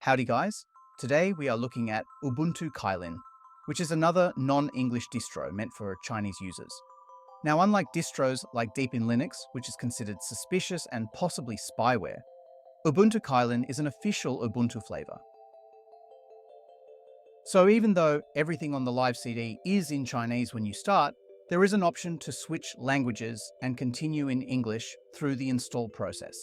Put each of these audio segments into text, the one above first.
Howdy guys, today we are looking at Ubuntu Kylin, which is another non-English distro meant for Chinese users. Now, unlike distros like Deepin Linux, which is considered suspicious and possibly spyware, Ubuntu Kylin is an official Ubuntu flavor. So even though everything on the live CD is in Chinese when you start, there is an option to switch languages and continue in English through the install process.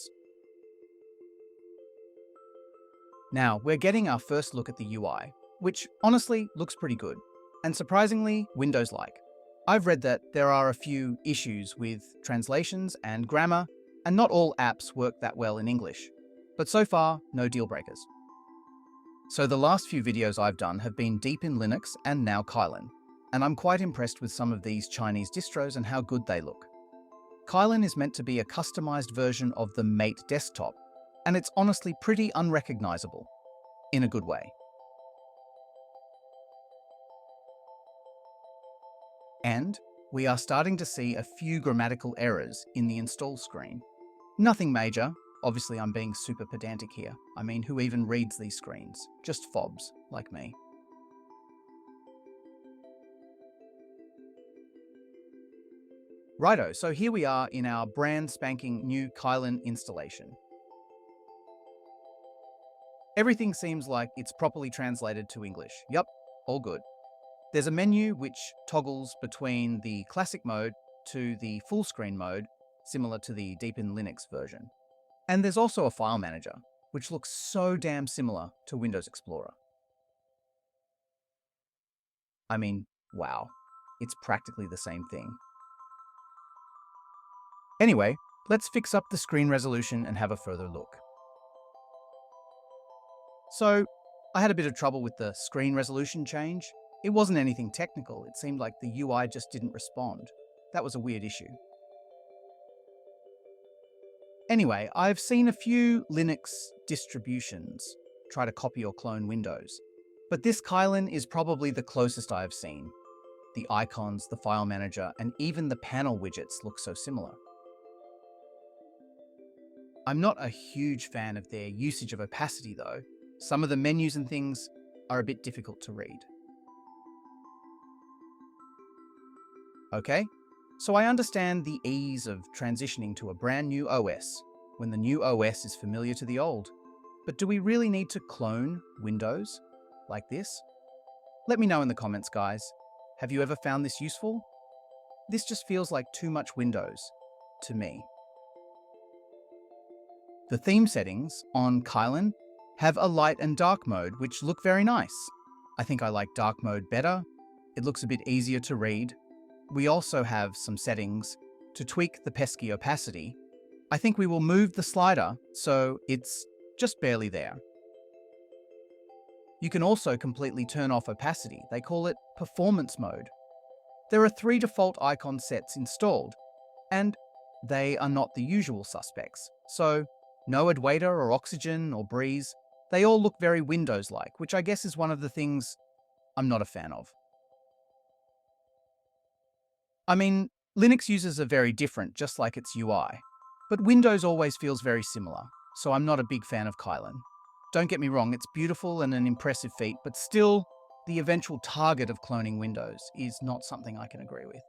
Now, we're getting our first look at the UI, which honestly looks pretty good, and surprisingly Windows-like. I've read that there are a few issues with translations and grammar, and not all apps work that well in English. But so far, no deal breakers. So the last few videos I've done have been Deepin Linux and now Kylin, and I'm quite impressed with some of these Chinese distros and how good they look. Kylin is meant to be a customized version of the Mate desktop, and it's honestly pretty unrecognizable, in a good way. And we are starting to see a few grammatical errors in the install screen. Nothing major, obviously I'm being super pedantic here. I mean, who even reads these screens? Just fobs, like me. Righto, so here we are in our brand spanking new Kylin installation. Everything seems like it's properly translated to English. Yup, all good. There's a menu which toggles between the classic mode to the full screen mode, similar to the Deepin Linux version. And there's also a file manager, which looks so damn similar to Windows Explorer. I mean, wow, it's practically the same thing. Anyway, let's fix up the screen resolution and have a further look. So, I had a bit of trouble with the screen resolution change. It wasn't anything technical, it seemed like the UI just didn't respond. That was a weird issue. Anyway, I've seen a few Linux distributions try to copy or clone Windows, but this Kylin is probably the closest I've seen. The icons, the file manager, and even the panel widgets look so similar. I'm not a huge fan of their usage of opacity though. Some of the menus and things are a bit difficult to read. Okay, so I understand the ease of transitioning to a brand new OS when the new OS is familiar to the old. But do we really need to clone Windows like this? Let me know in the comments, guys. Have you ever found this useful? This just feels like too much Windows to me. The theme settings on Kylin have a light and dark mode, which look very nice. I think I like dark mode better. It looks a bit easier to read. We also have some settings to tweak the pesky opacity. I think we will move the slider so it's just barely there. You can also completely turn off opacity. They call it performance mode. There are 3 default icon sets installed, and they are not the usual suspects. So no Adwaita or Oxygen or Breeze. They all look very Windows-like, which I guess is one of the things I'm not a fan of. I mean, Linux users are very different, just like its UI. But Windows always feels very similar, so I'm not a big fan of Kylin. Don't get me wrong, it's beautiful and an impressive feat, but still, the eventual target of cloning Windows is not something I can agree with.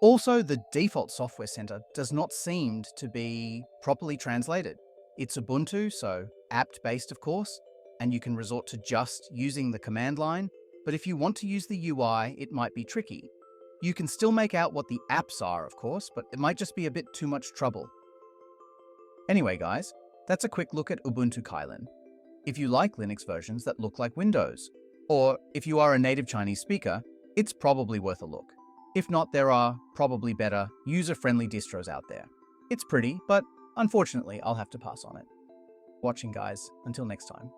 Also, the default software center does not seem to be properly translated. It's Ubuntu, so apt-based of course, and you can resort to just using the command line, but if you want to use the UI, it might be tricky. You can still make out what the apps are, of course, but it might just be a bit too much trouble. Anyway guys, that's a quick look at Ubuntu Kylin. If you like Linux versions that look like Windows, or if you are a native Chinese speaker, it's probably worth a look. If not, there are probably better, user-friendly distros out there. It's pretty, but unfortunately, I'll have to pass on it. Watching guys, until next time.